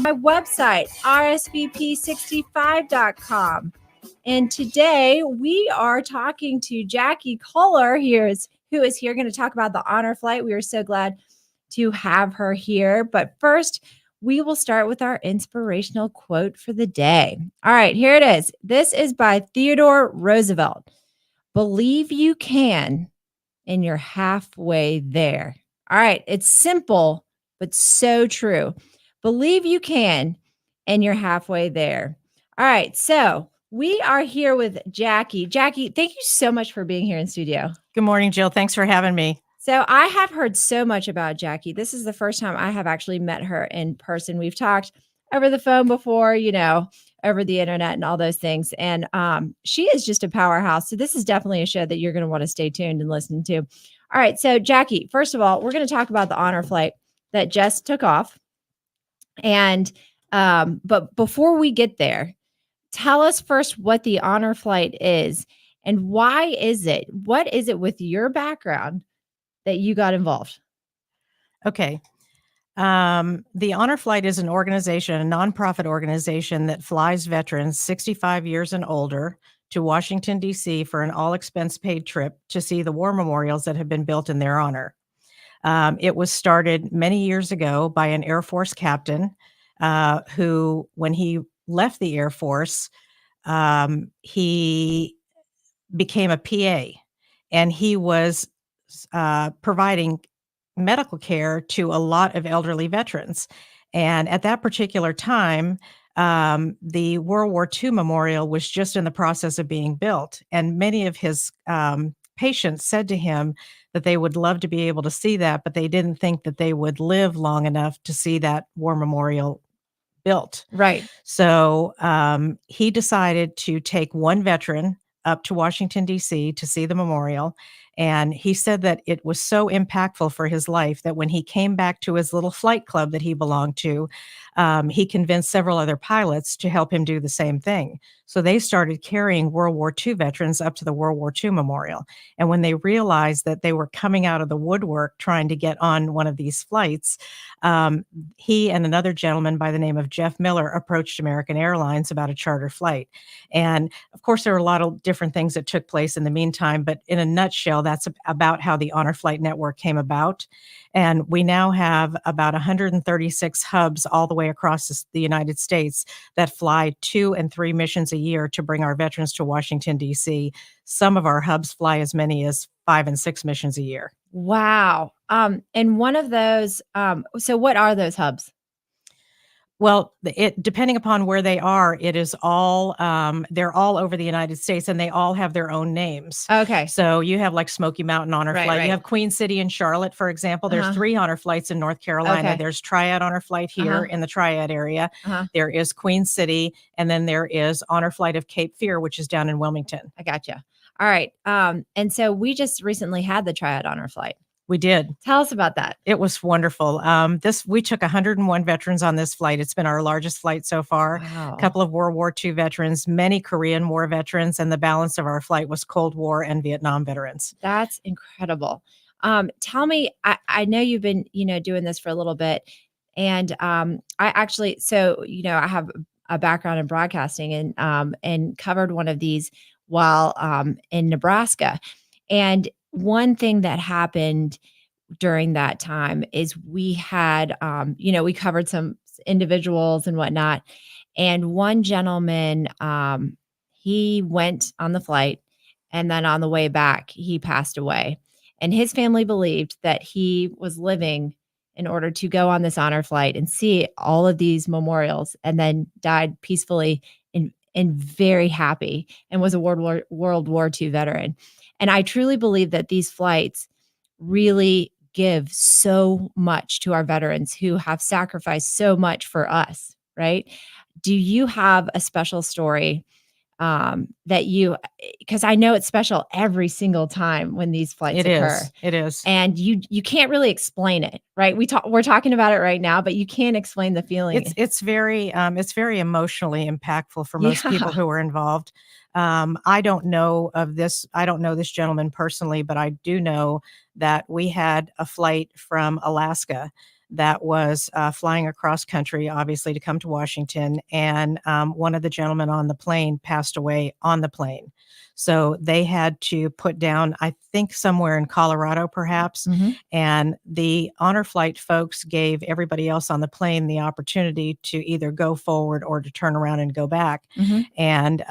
my website, rsvp65.com. And today we are talking to Jackie Kohler who is here going to talk about the honor flight. We are so glad to have her here. But first, we will start with our inspirational quote for the day. All right, here it is. This is by Theodore Roosevelt. Believe you can, and you're halfway there. All right, it's simple, but so true. Believe you can, and you're halfway there. All right, so we are here with Jackie. Jackie, thank you so much for being here in studio. Good morning, Jill. Thanks for having me. So I have heard so much about Jackie. This is the first time I have actually met her in person. We've talked over the phone before, over the internet and all those things. And she is just a powerhouse. So this is definitely a show that you're going to want to stay tuned and listen to. All right. So Jackie, first of all, we're going to talk about the honor flight that just took off. And but before we get there, tell us first what the honor flight is and why is it? What is it with your background that you got involved? Okay. The Honor Flight is an organization, a nonprofit organization that flies veterans 65 years and older to Washington, D.C. for an all-expense paid trip to see the war memorials that have been built in their honor. It was started many years ago by an Air Force captain who, when he left the Air Force, he became a PA, and he was providing medical care to a lot of elderly veterans. And at that particular time, the World War II memorial was just in the process of being built. And many of his patients said to him that they would love to be able to see that, but they didn't think that they would live long enough to see that war memorial built. Right. So he decided to take one veteran up to Washington, D.C. to see the memorial. And he said that it was so impactful for his life that when he came back to his little flight club that he belonged to, he convinced several other pilots to help him do the same thing. So they started carrying World War II veterans up to the World War II memorial. And when they realized that they were coming out of the woodwork trying to get on one of these flights, he and another gentleman by the name of Jeff Miller approached American Airlines about a charter flight. And of course, there were a lot of different things that took place in the meantime, but in a nutshell, that's about how the Honor Flight Network came about. And we now have about 136 hubs all the way across the United States that fly 2 and 3 missions a year to bring our veterans to Washington, D.C. Some of our hubs fly as many as 5 and 6 missions a year. Wow. And one of those, so what are those hubs? Well, depending upon where they are, it is all, they're all over the United States, and they all have their own names. Okay. So you have like Smoky Mountain Honor Flight. Right. You have Queen City and Charlotte, for example. There's 3 honor flights in North Carolina. Okay. There's Triad Honor Flight here in the Triad area. There is Queen City, and then there is Honor Flight of Cape Fear, which is down in Wilmington. I gotcha. All right. And so we just recently had the Triad Honor Flight. We did. Tell us about that. It was wonderful. We took 101 veterans on this flight. It's been our largest flight so far. Wow. A couple of World War II veterans, many Korean War veterans, and the balance of our flight was Cold War and Vietnam veterans. That's incredible. Tell me, I know you've been, doing this for a little bit, and I actually, I have a background in broadcasting and covered one of these while in Nebraska, and one thing that happened during that time is we had, we covered some individuals and whatnot. And one gentleman, he went on the flight, and then on the way back, he passed away. And his family believed that he was living in order to go on this honor flight and see all of these memorials, and then died peacefully and very happy, and was a World War II veteran. And I truly believe that these flights really give so much to our veterans who have sacrificed so much for us, right? Do you have a special story because I know it's special every single time when these flights occur. It is. And you can't really explain it, right? We're talking about it right now, but you can't explain the feeling. It's very emotionally impactful for most people who are involved. I don't know this gentleman personally, but I do know that we had a flight from Alaska that was flying across country, obviously, to come to Washington. And one of the gentlemen on the plane passed away on the plane. So they had to put down, I think, somewhere in Colorado, perhaps. And the honor flight folks gave everybody else on the plane the opportunity to either go forward or to turn around and go back. And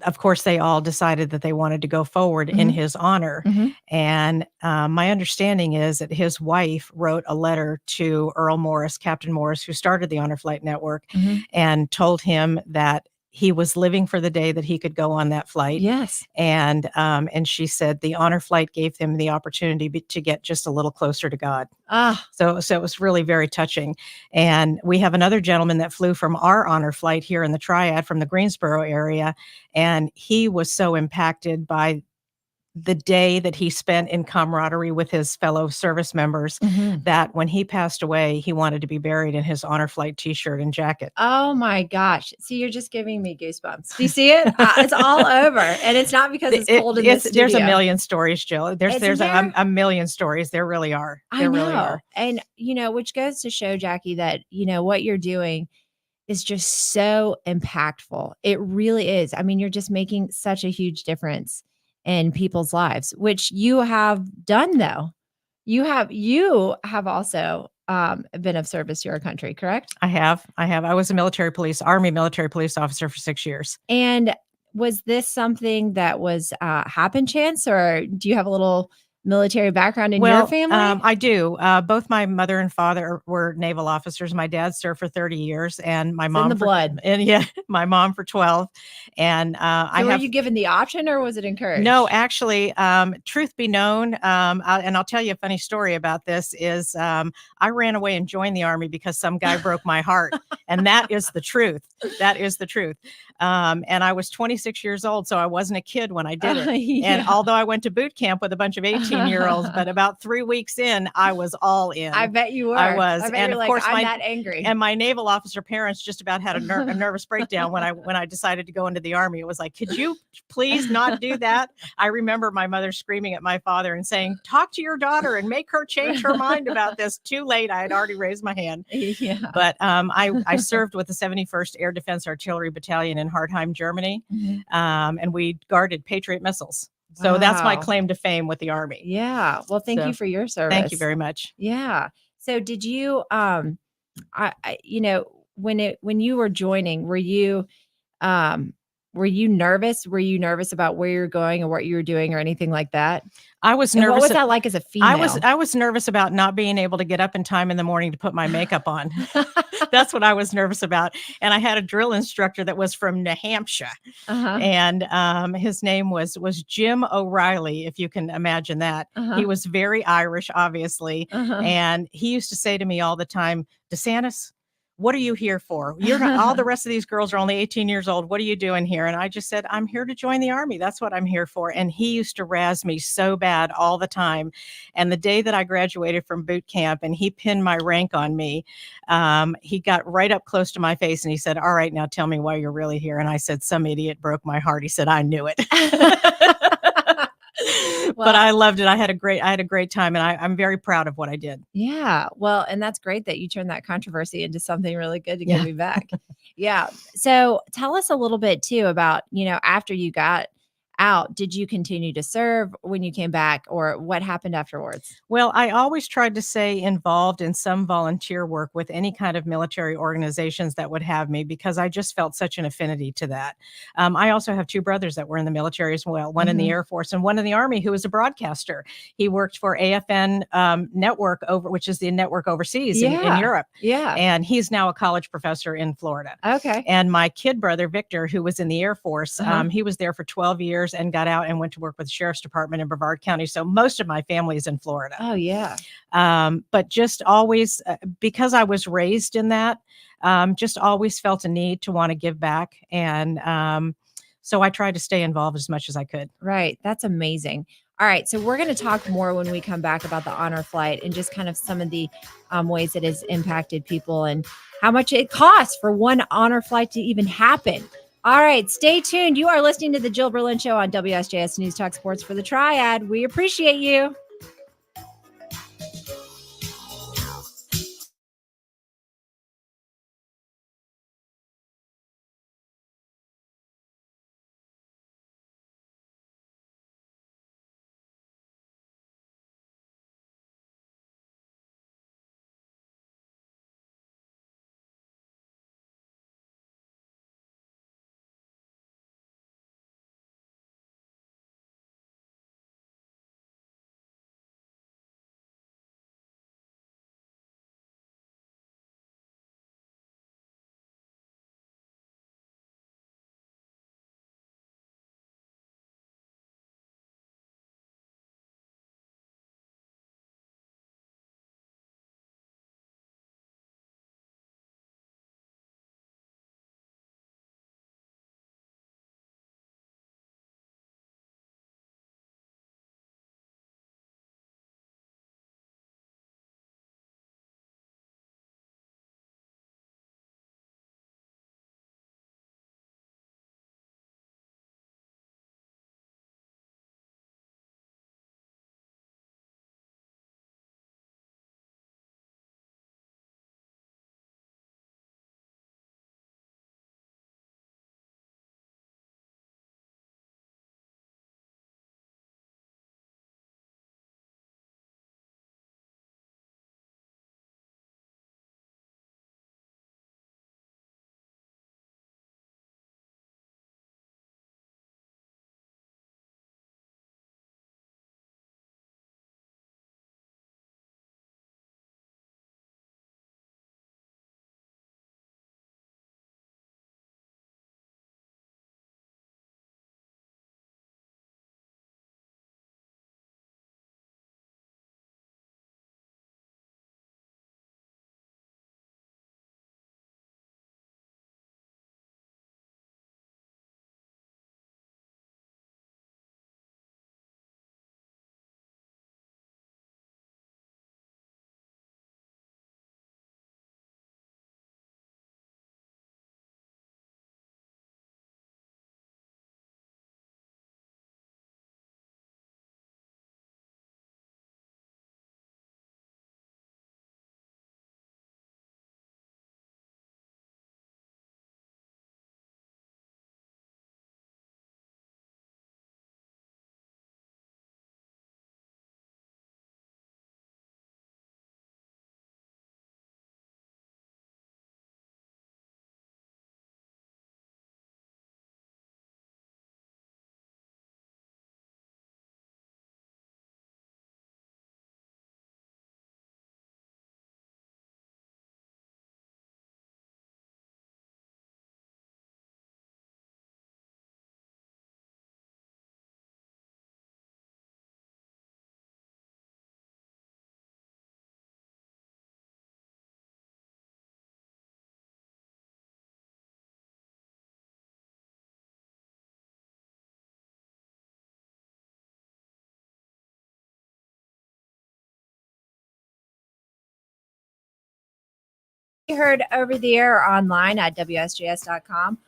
of course, they all decided that they wanted to go forward in his honor. And my understanding is that his wife wrote a letter to Earl Morris, Captain Morris, who started the Honor Flight Network, and told him that he was living for the day that he could go on that flight. Yes. And she said the honor flight gave him the opportunity to get just a little closer to God. So it was really very touching. And we have another gentleman that flew from our honor flight here in the Triad from the Greensboro area. And he was so impacted by the day that he spent in camaraderie with his fellow service members that when he passed away, he wanted to be buried in his honor flight t-shirt and jacket. Oh my gosh. See, you're just giving me goosebumps. Do you see it? It's all over. And it's not because it's cold in this studio. There's a million stories, Jill. There's a million stories. There really are. There really are. And, which goes to show, Jackie, that, what you're doing is just so impactful. It really is. I mean, you're just making such a huge difference in people's lives, which you have done, though. You have also been of service to our country, correct? I have. I was a Army military police officer for 6 years. And was this something that was happen chance, or do you have a little military background in your family? I do. Both my mother and father were naval officers. My dad served for 30 years, and my mom in the blood. And my mom for 12. And were you given the option, or was it encouraged? No, actually, truth be known, and I'll tell you a funny story about this. Is I ran away and joined the Army because some guy broke my heart, and that is the truth. That is the truth. And I was 26 years old, so I wasn't a kid when I did it. And although I went to boot camp with a bunch of 18-year-olds, but about 3 weeks in, I was all in. I bet you were. I was. I bet and you're of course, I'm that angry. And my naval officer parents just about had a nervous breakdown when I decided to go into the Army. It was like, could you please not do that? I remember my mother screaming at my father and saying, talk to your daughter and make her change her mind about this. Too late. I had already raised my hand. But I served with the 71st Air Defense Artillery Battalion in Hartheim, Germany. And we guarded Patriot missiles. So that's my claim to fame with the Army. Yeah. Well, thank you for your service. Thank you very much. Yeah. So did you, when you were joining, were you nervous? Were you nervous about where you're going or what you were doing or anything like that? I was nervous. What was that like as a female? I was nervous about not being able to get up in time in the morning to put my makeup on. That's what I was nervous about. And I had a drill instructor that was from New Hampshire. And his name was Jim O'Reilly, if you can imagine that. He was very Irish, obviously. And he used to say to me all the time, DeSantis, what are you here for? You're not, all the rest of these girls are only 18 years old. What are you doing here? And I just said, I'm here to join the Army. That's what I'm here for. And he used to razz me so bad all the time. And the day that I graduated from boot camp and he pinned my rank on me, he got right up close to my face and he said, all right, now tell me why you're really here. And I said, some idiot broke my heart. He said, I knew it. But I loved it. I had a great time, and I'm very proud of what I did. Yeah. Well, and that's great that you turned that controversy into something really good to give me back. Yeah. So tell us a little bit too about, after you got out, did you continue to serve when you came back, or what happened afterwards? Well, I always tried to stay involved in some volunteer work with any kind of military organizations that would have me, because I just felt such an affinity to that. I also have two brothers that were in the military as well, one in the Air Force and one in the Army, who was a broadcaster. He worked for AFN network which is the network overseas in Europe. Yeah. And he's now a college professor in Florida. Okay. And my kid brother, Victor, who was in the Air Force, he was there for 12 years and got out and went to work with the Sheriff's Department in Brevard County. So most of my family is in Florida. Oh, yeah. But just always, because I was raised in that, just always felt a need to want to give back. And so I tried to stay involved as much as I could. Right. That's amazing. All right. So we're going to talk more when we come back about the honor flight and just kind of some of the ways it has impacted people and how much it costs for one honor flight to even happen. All right, stay tuned. You are listening to the Jill Berlin Show on WSJS News Talk Sports for the Triad. We appreciate you. heard over the air or online at WSJS.com.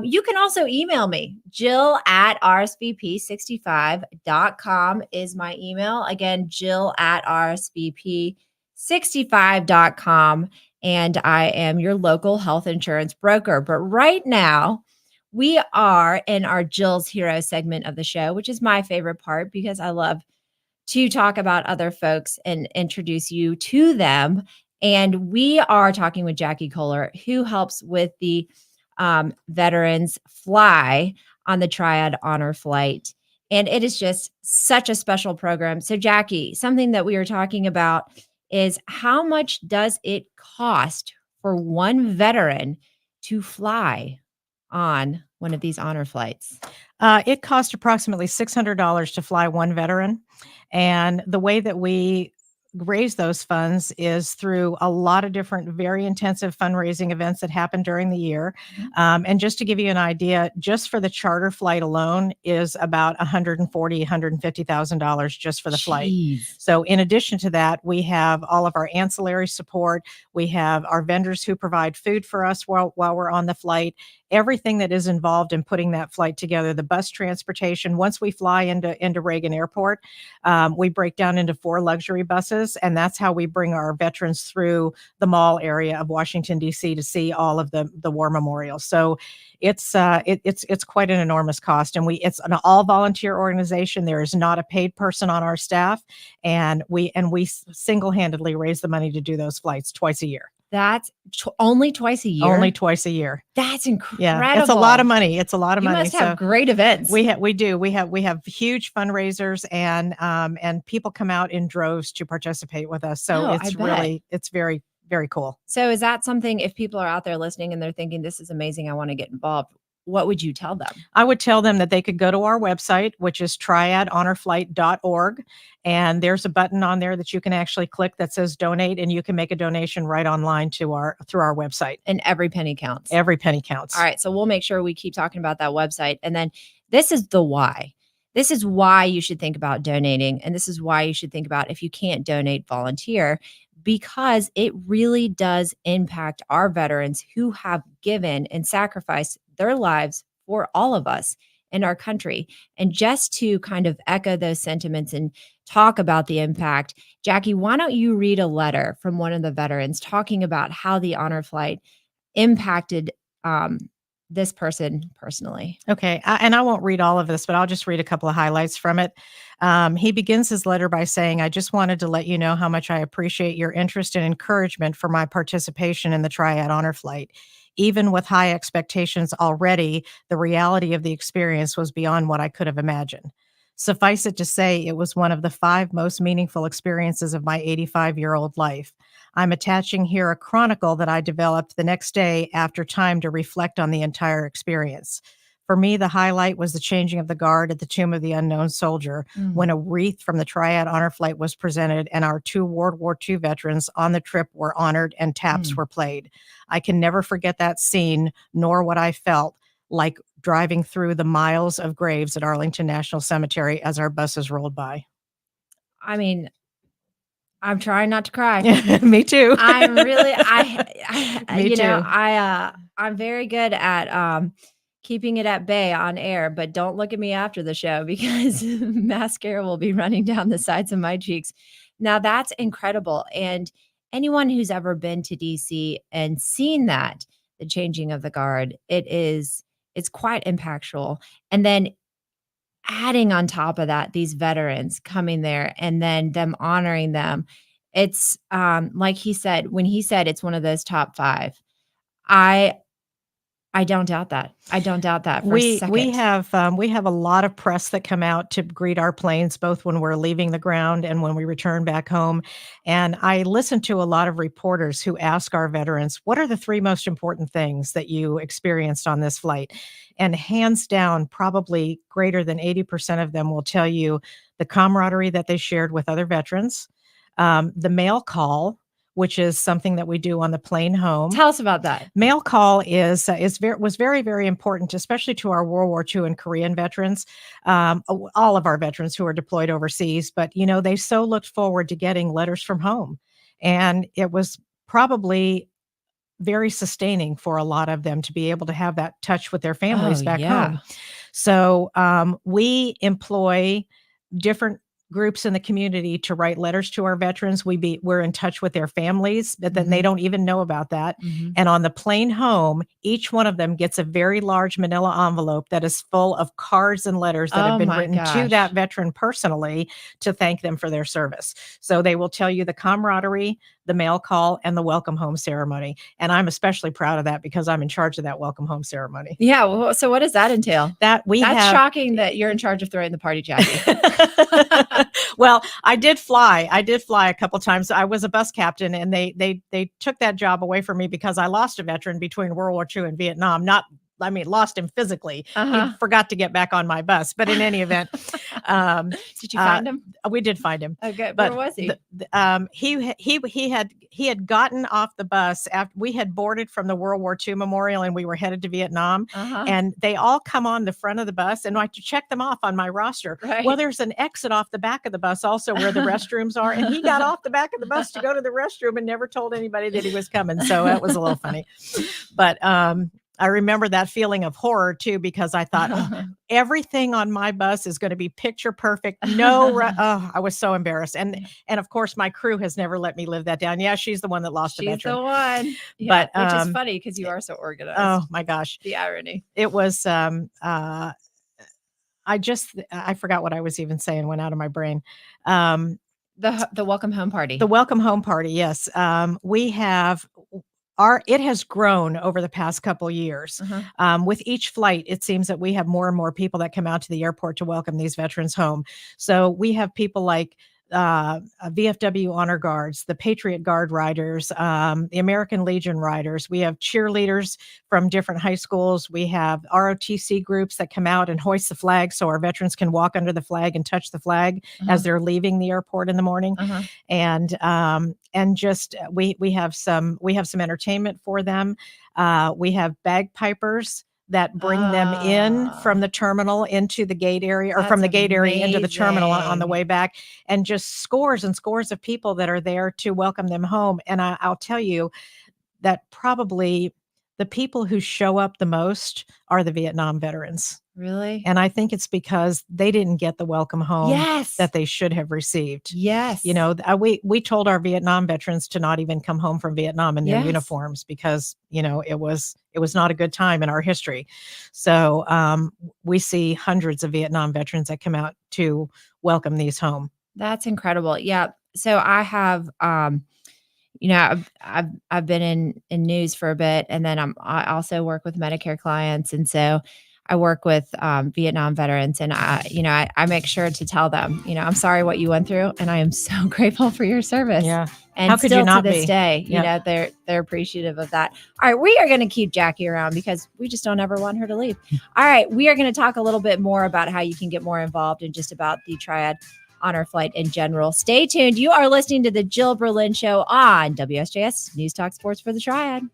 You can also email me. Jill at RSVP65.com is my email. Again, Jill at RSVP65.com. And I am your local health insurance broker. But right now, we are in our Jill's Hero segment of the show, which is my favorite part because I love to talk about other folks and introduce you to them. And we are talking with Jackie Kohler, who helps with the veterans fly on the Triad Honor Flight. And it is just such a special program. So, Jackie, something that we were talking about is how much does it cost for one veteran to fly on one of these honor flights? It cost approximately $600 to fly one veteran. And the way that we raise those funds is through a lot of different, very intensive fundraising events that happen during the year. And just to give you an idea, just for the charter flight alone is about $140,000, $150,000 just for the flight. Jeez. So in addition to that, we have all of our ancillary support. We have our vendors who provide food for us while we're on the flight. Everything that is involved in putting that flight together, the bus transportation. Once we fly into Reagan Airport, we break down into 4 luxury buses, and that's how we bring our veterans through the mall area of Washington, D.C. to see all of the war memorials. So it's quite an enormous cost, and it's an all volunteer organization. There is not a paid person on our staff, and we single-handedly raise the money to do those flights twice a year. That's only twice a year? Only twice a year. That's incredible. Yeah, it's a lot of money. It's a lot of you money. You must have great events. We do. We have huge fundraisers, and people come out in droves to participate with us. So it's very, very cool. So is that something, if people are out there listening and they're thinking this is amazing, I want to get involved, what would you tell them? I would tell them that they could go to our website, which is triadhonorflight.org. And there's a button on there that you can actually click that says donate, and you can make a donation right online through our website. And every penny counts. Every penny counts. All right. So we'll make sure we keep talking about that website. And then this is the why. This is why you should think about donating. And this is why you should think about, if you can't donate, volunteer, because it really does impact our veterans who have given and sacrificed their lives for all of us in our country. And just to kind of echo those sentiments and talk about the impact, Jackie, why don't you read a letter from one of the veterans talking about how the honor flight impacted this person personally? Okay. And I won't read all of this, but I'll just read a couple of highlights from it. He begins his letter by saying, "I just wanted to let you know how much I appreciate your interest and encouragement for my participation in the Triad Honor Flight. Even with high expectations already, the reality of the experience was beyond what I could have imagined. Suffice it to say, it was one of the 5 most meaningful experiences of my 85-year-old life. I'm attaching here a chronicle that I developed the next day after time to reflect on the entire experience. For me, the highlight was the changing of the guard at the Tomb of the Unknown Soldier, when a wreath from the Triad Honor Flight was presented and our 2 World War II veterans on the trip were honored and taps were played. I can never forget that scene, nor what I felt like driving through the miles of graves at Arlington National Cemetery as our buses rolled by." I mean, I'm trying not to cry. Me too. I'm really, Me you know, too. I'm very good at keeping it at bay on air, but don't look at me after the show because mascara will be running down the sides of my cheeks. Now that's incredible. And anyone who's ever been to DC and seen that, the changing of the guard, it's quite impactful. And then adding on top of that, these veterans coming there and then them honoring them. It's like he said, when he said it's one of those top 5, I don't doubt that. I don't doubt that for a second. We have a lot of press that come out to greet our planes, both when we're leaving the ground and when we return back home. And I listen to a lot of reporters who ask our veterans, "What are the 3 most important things that you experienced on this flight?" And hands down, probably greater than 80% of them will tell you the camaraderie that they shared with other veterans, the mail call, which is something that we do on the plane home. Tell us about that. Mail call was very, very important, especially to our World War II and Korean veterans, all of our veterans who are deployed overseas. But, they so looked forward to getting letters from home. And it was probably very sustaining for a lot of them to be able to have that touch with their Oh, families back yeah. home. So we employ different groups in the community to write letters to our veterans. We're in touch with their families, but then they Mhm. don't even know about that. Mhm. And on the plane home, each one of them gets a very large manila envelope that is full of cards and letters that have Oh been my written to that gosh. veteran personally to thank them for their service. So they will tell you the camaraderie, the mail call, and the welcome home ceremony. And I'm especially proud of that because I'm in charge of that welcome home ceremony. Yeah, well, so what does that entail? That we That's have shocking that you're in charge of throwing the party, Jackie. Well, I did fly. I did fly a couple times. I was a bus captain, and they took that job away from me because I lost a veteran between World War II and Vietnam. Not, I mean, lost him physically. He Uh-huh. forgot to get back on my bus. But in any event, um, Did you find him? we did find him. Oh, good. Where But was he? he had gotten off the bus after we had boarded from the World War II memorial, and we were headed to Vietnam. Uh-huh. And they all come on the front of the bus, and I had to check them off on my roster. Right. Well, there's an exit off the back of the bus also where the restrooms are. And he got off the back of the bus to go to the restroom and never told anybody that he was coming. So that was a little funny. But I remember that feeling of horror too, because I thought, oh, everything on my bus is going to be picture perfect. Oh, I was so embarrassed. And of course, my crew has never let me live that down. Yeah, she's the one that lost a She's veteran. the one. Yeah, But which is funny because you are so organized. oh my gosh, The irony. it was. I forgot what I was even saying. Went out of my brain. Um, The welcome home the party. welcome home party. Yes, we have. It has grown over the past couple years. Uh-huh. With each flight, it seems that we have more and more people that come out to the airport to welcome these veterans home. So we have people like VFW Honor Guards, the Patriot Guard riders, the American Legion riders. We have cheerleaders from different high schools. We have ROTC groups that come out and hoist the flag so our veterans can walk under the flag and touch the flag Uh-huh. as they're leaving the airport in the morning. Uh-huh. And just we have some entertainment for them. We have bagpipers that bring them in from the terminal into the gate area, or from That's the gate area into the terminal on the amazing. way back, and just scores and scores of people that are there to welcome them home. And I'll tell you that probably the people who show up the most are the Vietnam veterans. Really? And I think it's because they didn't get the welcome home Yes. that they should have received. Yes. You know, we told our Vietnam veterans to not even come home from Vietnam in their Yes. uniforms because, you know, it was not a good time in our history. So we see hundreds of Vietnam veterans that come out to welcome these home. That's incredible. Yeah. So I have I've been in news for a bit, and then I also work with Medicare clients, and so I work with Vietnam veterans, and I make sure to tell them, I'm sorry what you went through, and I am so grateful for your service. Yeah. And How could you still to not this be? day, Yep. they're appreciative of that. All right, we are going to keep Jackie around because we just don't ever want her to leave. All right, we are going to talk a little bit more about how you can get more involved in just about the Triad Honor Flight in general. Stay tuned. You are listening to the Jill Berlin Show on WSJS News Talk Sports for the Triad.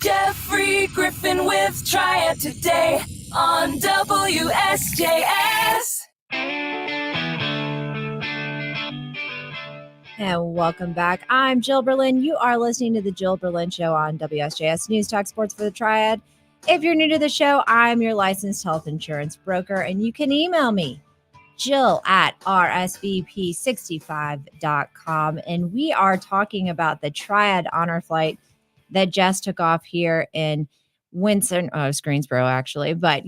Jeffrey Griffin with Triad Today on WSJS. And welcome back. I'm Jill Berlin. You are listening to the Jill Berlin Show on WSJS News Talk Sports for the Triad. If you're new to the show, I'm your licensed health insurance broker, and you can email me, Jill at rsvp65.com. And we are talking about the Triad Honor Flight that just took off here in Greensboro, actually, but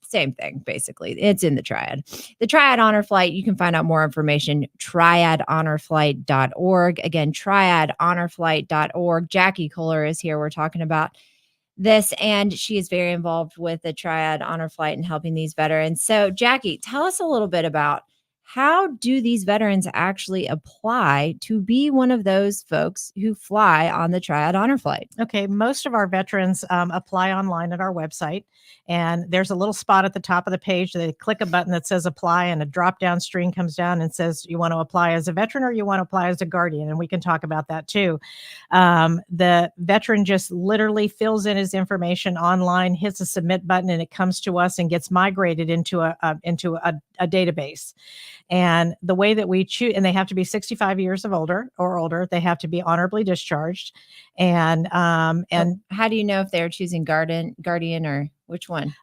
same thing, basically. It's in the Triad. The Triad Honor Flight, you can find out more information, triadhonorflight.org. Again, triadhonorflight.org. Jackie Kohler is here. We're talking about this, and she is very involved with the Triad Honor Flight and helping these veterans. So, Jackie, tell us a little bit about how do these veterans actually apply to be one of those folks who fly on the Triad Honor Flight? Okay, most of our veterans apply online at our website, and there's a little spot at the top of the page. They click a button that says apply, and a drop-down screen comes down and says, you want to apply as a veteran or you want to apply as a guardian, and we can talk about that too. The veteran just literally fills in his information online, hits a submit button, and it comes to us and gets migrated into a database. And the way that we choose, and they have to be 65 years of older or older. They have to be honorably discharged. And how do you know if they're choosing guardian or which one?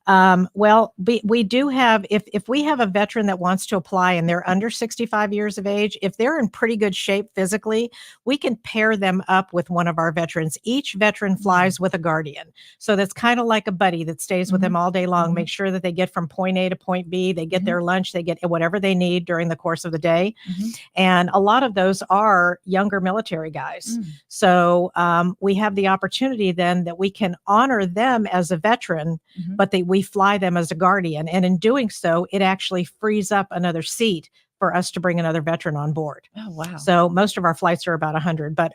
Well, we do have, if we have a veteran that wants to apply and they're under 65 years of age, if they're in pretty good shape physically, we can pair them up with one of our veterans. Each veteran flies with a guardian. So that's kind of like a buddy that stays with them all day long, make sure that they get from point A to point B, they get their lunch, they get whatever they need during the course of the day. And a lot of those are younger military guys. So we have the opportunity then that we can honor them as a veteran, but we fly them as a guardian. And in doing so, it actually frees up another seat for us to bring another veteran on board. Oh, wow. So most of our flights are about 100, but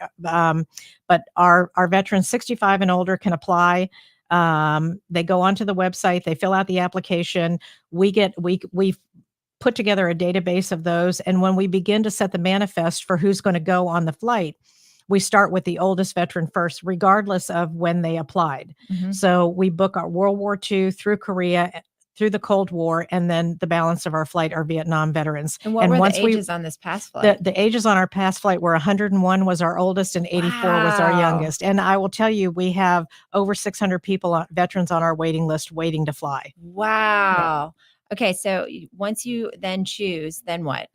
our veterans 65 and older can apply. They go onto the website, they fill out the application. We put together a database of those. And when we begin to set the manifest for who's going to go on the flight, we start with the oldest veteran first, regardless of when they applied. So we book our World War II through Korea, through the Cold War, and then the balance of our flight are Vietnam veterans. And what were the ages on this past flight? The ages on our past flight were 101 was our oldest and 84 was our youngest. And I will tell you, we have over 600 veterans on our waiting list waiting to fly. Wow. Yeah. Okay, so once you then choose, then what?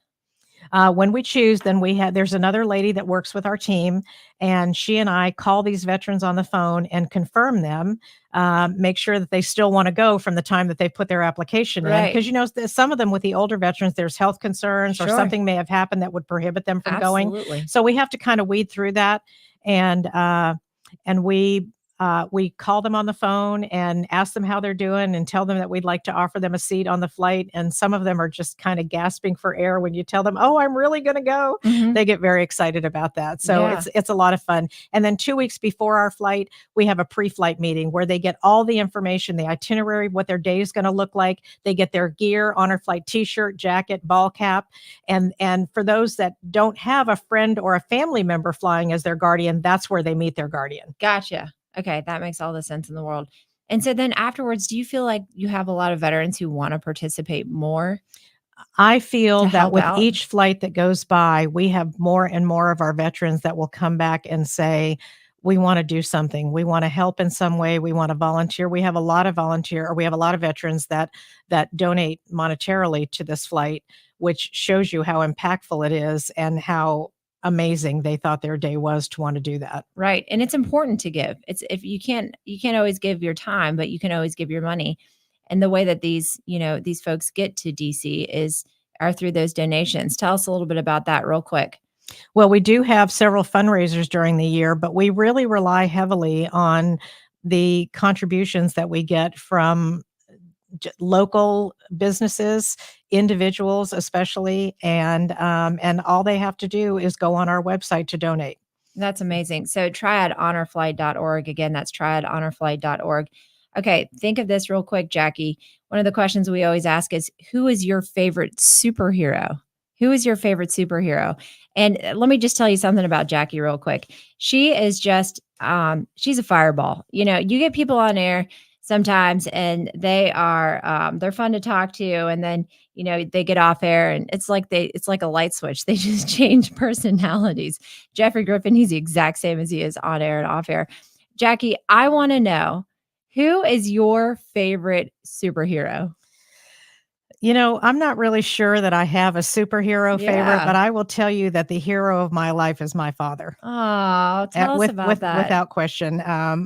When we choose, then there's another lady that works with our team, and she and I call these veterans on the phone and confirm them, make sure that they still want to go from the time that they put their application in. Because, some of them with the older veterans, there's health concerns or something may have happened that would prohibit them from going. So we have to kind of weed through that. And we call them on the phone and ask them how they're doing and tell them that we'd like to offer them a seat on the flight. And some of them are just kind of gasping for air when you tell them, oh, I'm really going to go. They get very excited about that. So it's a lot of fun. And then 2 weeks before our flight, we have a pre-flight meeting where they get all the information, the itinerary, what their day is going to look like. They get their gear, honor flight t-shirt, jacket, ball cap. And for those that don't have a friend or a family member flying as their guardian, that's where they meet their guardian. Gotcha. Okay, that makes all the sense in the world. And so then afterwards, do you feel like you have a lot of veterans who want to participate more? I feel that with each flight that goes by, we have more and more of our veterans that will come back and say, we want to do something. We want to help in some way. We want to volunteer. We have a lot of veterans that donate monetarily to this flight, which shows you how impactful it is and how amazing they thought their day was to want to do that. Right. And it's important to give. It's if you can't always give your time, but you can always give your money. And the way that these folks get to DC are through those donations. Tell us a little bit about that real quick. Well, we do have several fundraisers during the year, but we really rely heavily on the contributions that we get from local businesses, individuals especially, and all they have to do is go on our website to donate. That's amazing. So triadhonorflight.org. Again, that's triadhonorflight.org. Okay, think of this real quick, Jackie. One of the questions we always ask is, who is your favorite superhero? Who is your favorite superhero? And let me just tell you something about Jackie real quick. She is just she's a fireball. You know, you get people on air sometimes and they're fun to talk to, and then they get off air and it's like a light switch. They just change personalities. Jeffrey Griffin, he's the exact same as he is on air and off air. Jackie, I want to know, who is your favorite superhero? I'm not really sure that I have a superhero favorite, but I will tell you that the hero of my life is my father. Oh, tell us about that. Without question.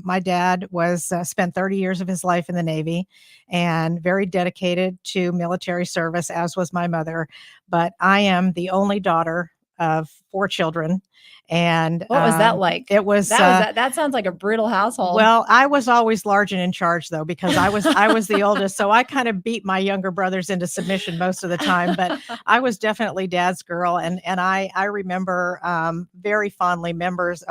My dad was spent 30 years of his life in the Navy and very dedicated to military service, as was my mother. But I am the only daughter of 4 children. And what was that like? It was that sounds like a brutal household. Well, I was always large and in charge, though, because I was the oldest, so I kind of beat my younger brothers into submission most of the time. But I was definitely dad's girl, and I remember very fondly memories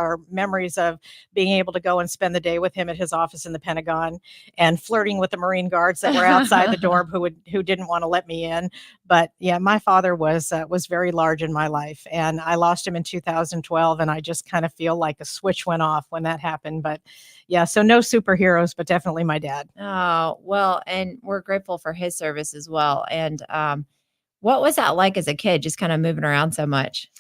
of being able to go and spend the day with him at his office in the Pentagon, and flirting with the Marine guards that were outside the door who didn't want to let me in. But yeah, my father was very large in my life, and I lost him in 2012. And I just kind of feel like a switch went off when that happened. But yeah, so no superheroes, but definitely my dad. Oh, well, and we're grateful for his service as well. And what was that like as a kid, just kind of moving around so much?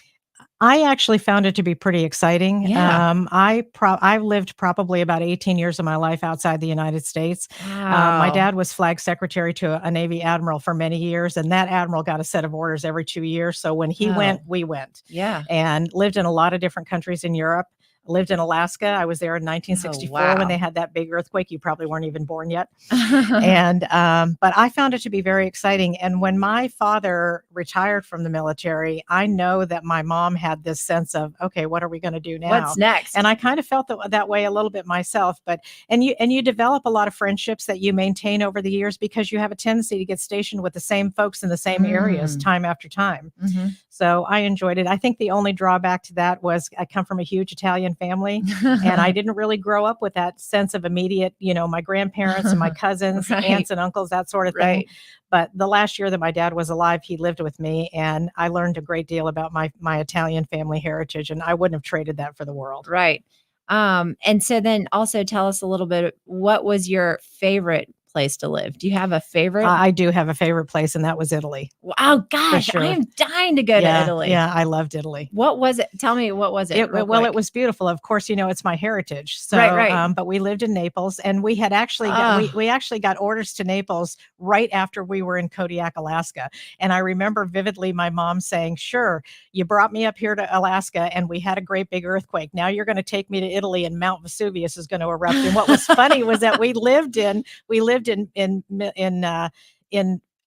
I actually found it to be pretty exciting. Yeah. I lived probably about 18 years of my life outside the United States. Wow. My dad was flag secretary to a Navy admiral for many years, and that admiral got a set of orders every 2 years. So when he went, we went. Yeah. And lived in a lot of different countries in Europe. Lived in Alaska. I was there in 1964 when they had that big earthquake. You probably weren't even born yet. And but I found it to be very exciting. And when my father retired from the military, I know that my mom had this sense of, okay, what are we going to do now? What's next? And I kind of felt that way a little bit myself. But you develop a lot of friendships that you maintain over the years, because you have a tendency to get stationed with the same folks in the same areas time after time. Mm-hmm. So I enjoyed it. I think the only drawback to that was I come from a huge Italian family, and I didn't really grow up with that sense of immediate, my grandparents and my cousins, aunts and uncles, that sort of thing. Right. But the last year that my dad was alive, he lived with me, and I learned a great deal about my Italian family heritage, and I wouldn't have traded that for the world. Right. And so then also tell us a little bit, what was your favorite place to live? Do you have a favorite? I do have a favorite place, and that was Italy. Oh gosh, sure. I am dying to go to Italy. Yeah, I loved Italy. What was it? Tell me, what was it? It was beautiful. Of course, it's my heritage. So, right. But we lived in Naples, and we had actually we actually got orders to Naples right after we were in Kodiak, Alaska. And I remember vividly my mom saying, "Sure, you brought me up here to Alaska, and we had a great big earthquake. Now you're going to take me to Italy, and Mount Vesuvius is going to erupt." And what was funny was that we lived in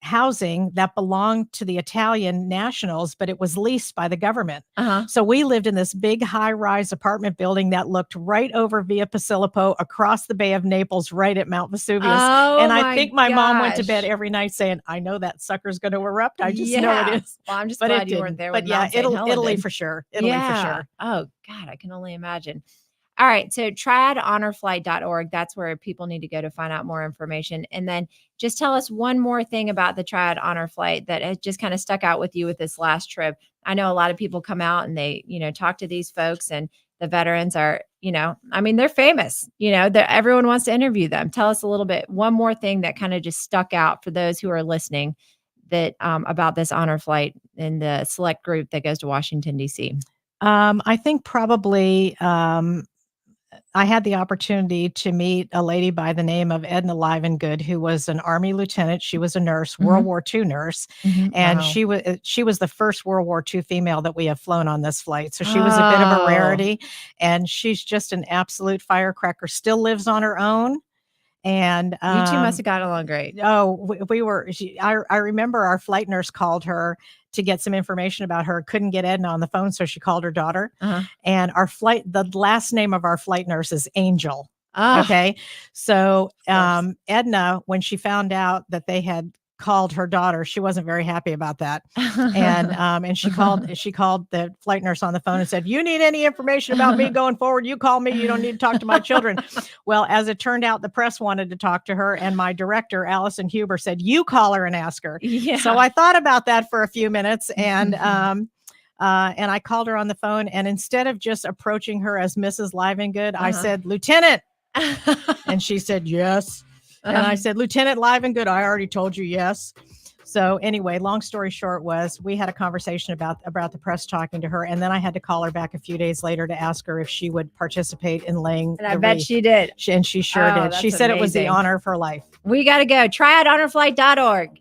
housing that belonged to the Italian nationals, but it was leased by the government. So we lived in this big high-rise apartment building that looked right over Via Posillipo, across the Bay of Naples, right at Mount Vesuvius. And I think my mom went to bed every night saying, "I know that sucker's going to erupt. I just know it is." Well, I'm just glad you weren't there. But yeah, Italy for sure. Italy for sure. Oh God, I can only imagine. All right. So triadhonorflight.org. That's where people need to go to find out more information. And then just tell us one more thing about the Triad Honor Flight that has just kind of stuck out with you with this last trip. I know a lot of people come out and they, talk to these folks, and the veterans are, they're famous, everyone wants to interview them. Tell us a little bit, one more thing that kind of just stuck out for those who are listening that about this honor flight and the select group that goes to Washington, D.C. I think probably, I had the opportunity to meet a lady by the name of Edna Livengood, who was an Army lieutenant. She was a nurse, World War II nurse, and she was the first World War II female that we have flown on this flight. So she was a bit of a rarity, and she's just an absolute firecracker. Still lives on her own. And you two must have gotten along great. Oh, we were. I remember our flight nurse called her to get some information about her. Couldn't get Edna on the phone, so she called her daughter. And the last name of our flight nurse is Angel. Okay, so Edna, when she found out that they had called her daughter. She wasn't very happy about that. And she called the flight nurse on the phone and said, "You need any information about me going forward, you call me. You don't need to talk to my children." Well, as it turned out, the press wanted to talk to her, and my director, Allison Huber, said, "You call her and ask her." Yeah. So I thought about that for a few minutes, and I called her on the phone, and instead of just approaching her as Mrs. Livengood, I said, "Lieutenant." And she said, "Yes." And I said, "Lieutenant Livengood, I already told you yes." So anyway, long story short was we had a conversation about the press talking to her, and then I had to call her back a few days later to ask her if she would participate in laying and I bet she did. And she sure did. She said it was the honor of her life. We got to go. Triadhonorflight.org.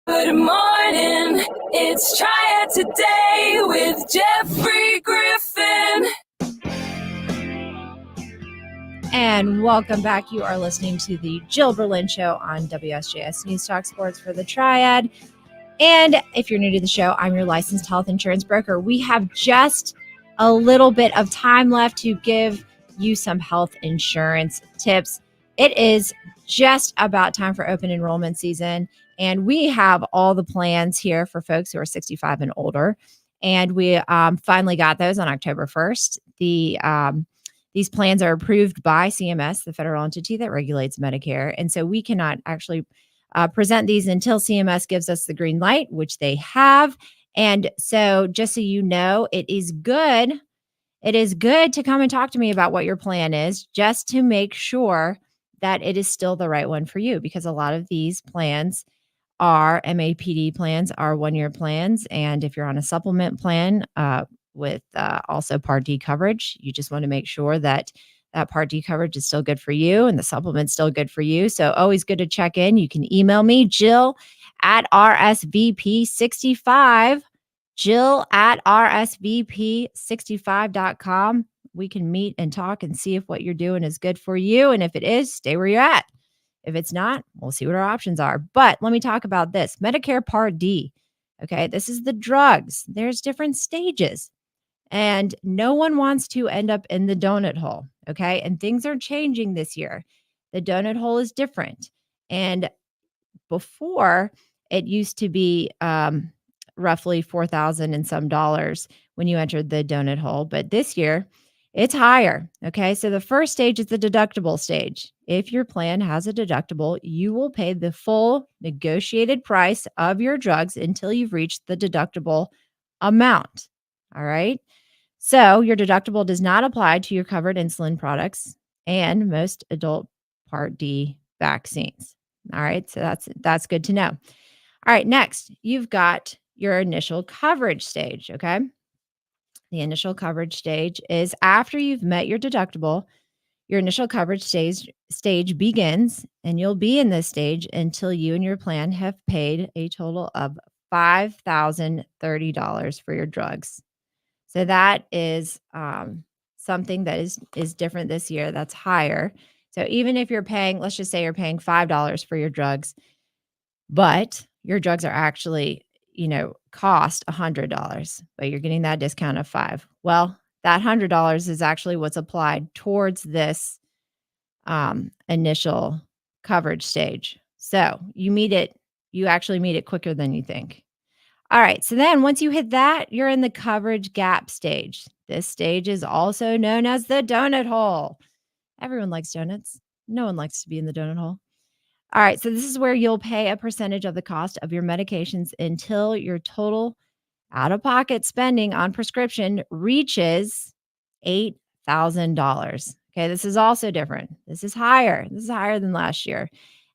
Good morning, it's Triad Today with Jeffrey Griffin. And welcome back. You are listening to the Jill Berlin Show on WSJS News Talk Sports for the Triad. And if you're new to the show, I'm your licensed health insurance broker. We have just a little bit of time left to give you some health insurance tips. It is just about time for open enrollment season. And we have all the plans here for folks who are 65 and older. And we finally got those on October 1st. These plans are approved by CMS, the federal entity that regulates Medicare. And so we cannot actually present these until CMS gives us the green light, which they have. And so just so you know, it is good to come and talk to me about what your plan is, just to make sure that it is still the right one for you, because a lot of these plans our MAPD plans are 1-year plans. And if you're on a supplement plan with also Part D coverage, you just want to make sure that that Part D coverage is still good for you and the supplement's still good for you. So always good to check in. You can email me, Jill at RSVP65, Jill at RSVP65.com. We can meet and talk and see if what you're doing is good for you. And if it is, stay where you're at. If it's not, we'll see what our options are. But let me talk about this Medicare Part D. Okay, this is the drugs. There's different stages. And no one wants to end up in the donut hole. Okay. And things are changing this year. The donut hole is different. And before, it used to be roughly $4,000 and some dollars when you entered the donut hole. But this year, it's higher. Okay. So the first stage is the deductible stage. If your plan has a deductible, you will pay the full negotiated price of your drugs until you've reached the deductible amount. All right. So your deductible does not apply to your covered insulin products and most adult Part D vaccines. All right. So that's good to know. All right. Next, you've got your initial coverage stage. Okay. The initial coverage stage is after you've met your deductible, your initial coverage stage begins, and you'll be in this stage until you and your plan have paid a total of $5,030 for your drugs. So that is something that is different this year. That's higher. So even if you're paying, let's just say you're paying $5 for your drugs, but your drugs are actually, cost $100, but you're getting that discount of $5. Well, that $100 is actually what's applied towards this initial coverage stage. So you actually meet it quicker than you think. All right. So then once you hit that, you're in the coverage gap stage. This stage is also known as the donut hole. Everyone likes donuts. No one likes to be in the donut hole. All right. So this is where you'll pay a percentage of the cost of your medications until your total out-of-pocket spending on prescription reaches $8,000. Okay. This is also different. This is higher. This is higher than last year.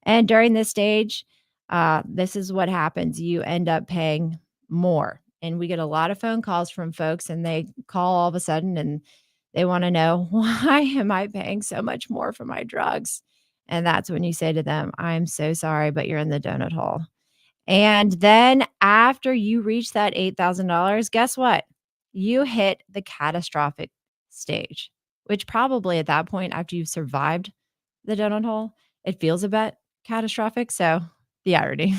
And during this stage, this is what happens. You end up paying more. And we get a lot of phone calls from folks, and they call all of a sudden and they want to know, why am I paying so much more for my drugs? And that's when you say to them, I'm so sorry, but you're in the donut hole. And then after you reach that $8,000, guess what? You hit the catastrophic stage, which probably at that point, after you've survived the donut hole, it feels a bit catastrophic. So the irony.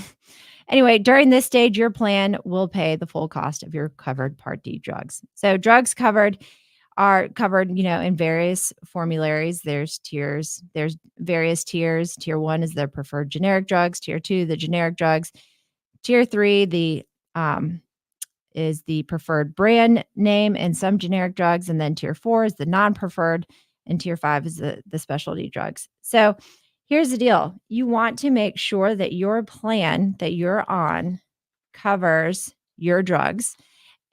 Anyway, during this stage, your plan will pay the full cost of your covered Part D drugs. So drugs covered are covered, in various formularies. There's tiers. There's various tiers. Tier 1 is the preferred generic drugs. Tier 2, the generic drugs. Tier 3, is the preferred brand name and some generic drugs. And then tier 4 is the non-preferred. And tier 5 is the specialty drugs. So here's the deal. You want to make sure that your plan that you're on covers your drugs.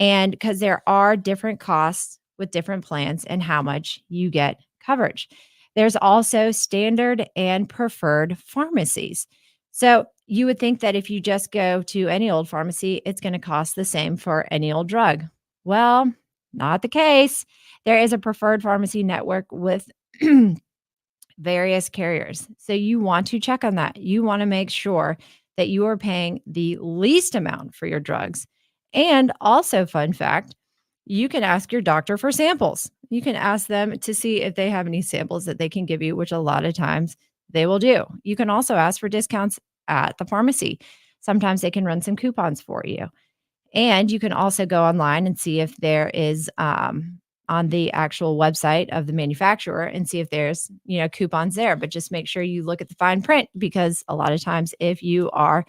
And because there are different costs with different plans and how much you get coverage. There's also standard and preferred pharmacies. So you would think that if you just go to any old pharmacy, it's going to cost the same for any old drug. Well, not the case. There is a preferred pharmacy network with various carriers. So you want to check on that. You want to make sure that you are paying the least amount for your drugs. And also, fun fact, you can ask your doctor for samples. You can ask them to see if they have any samples that they can give you, which a lot of times they will do. You can also ask for discounts at the pharmacy. Sometimes they can run some coupons for you. And you can also go online and see if there is on the actual website of the manufacturer and see if there's, coupons there. But just make sure you look at the fine print, because a lot of times if you are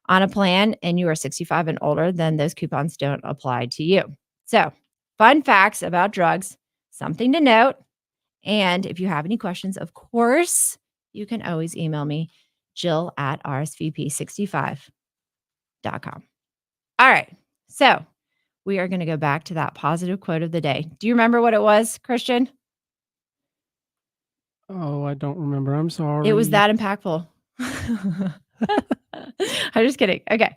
on a plan and you are 65 and older, then those coupons don't apply to you. So fun facts about drugs, something to note. And if you have any questions, of course, you can always email me, Jill at RSVP65.com. All right. So we are going to go back to that positive quote of the day. Do you remember what it was, Christian? Oh, I don't remember. I'm sorry. It was that impactful. I'm just kidding. Okay.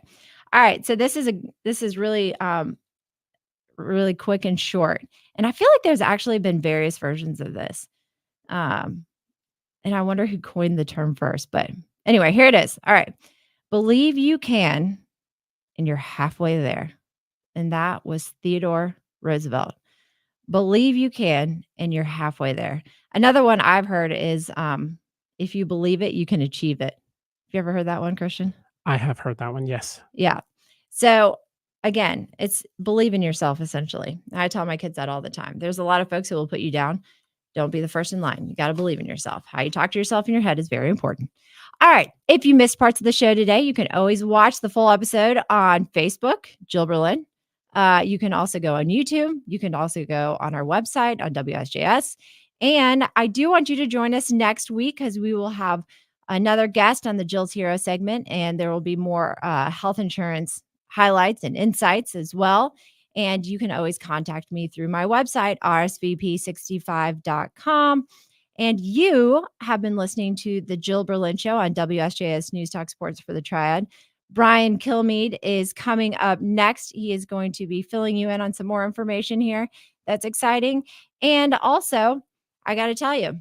All right. So this is really really quick and short. And I feel like there's actually been various versions of this. Um, and I wonder who coined the term first. But anyway, here it is. All right. Believe you can, and you're halfway there. And that was Theodore Roosevelt. Believe you can, and you're halfway there. Another one I've heard is if you believe it, you can achieve it. Have you ever heard that one, Christian? I have heard that one, yes. Yeah. So again, it's believe in yourself, essentially. I tell my kids that all the time. There's a lot of folks who will put you down. Don't be the first in line. You got to believe in yourself. How you talk to yourself in your head is very important. All right. If you missed parts of the show today, you can always watch the full episode on Facebook, Jill Berlin. You can also go on YouTube. You can also go on our website on WSJS. And I do want you to join us next week because we will have another guest on the Jill's Hero segment, and there will be more health insurance highlights and insights as well. And you can always contact me through my website, rsvp65.com. And you have been listening to the Jill Berlin Show on WSJS News Talk Sports for the Triad. Brian Kilmeade is coming up next. He is going to be filling you in on some more information here. That's exciting. And also, I got to tell you,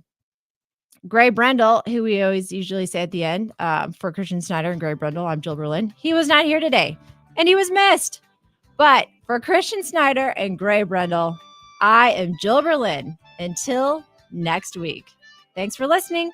Gray Brendel, who we always usually say at the end for Christian Snyder and Gray Brendel, I'm Jill Berlin. He was not here today, and he was missed. But for Christian Snyder and Gray Brendel, I am Jill Berlin. Until next week. Thanks for listening.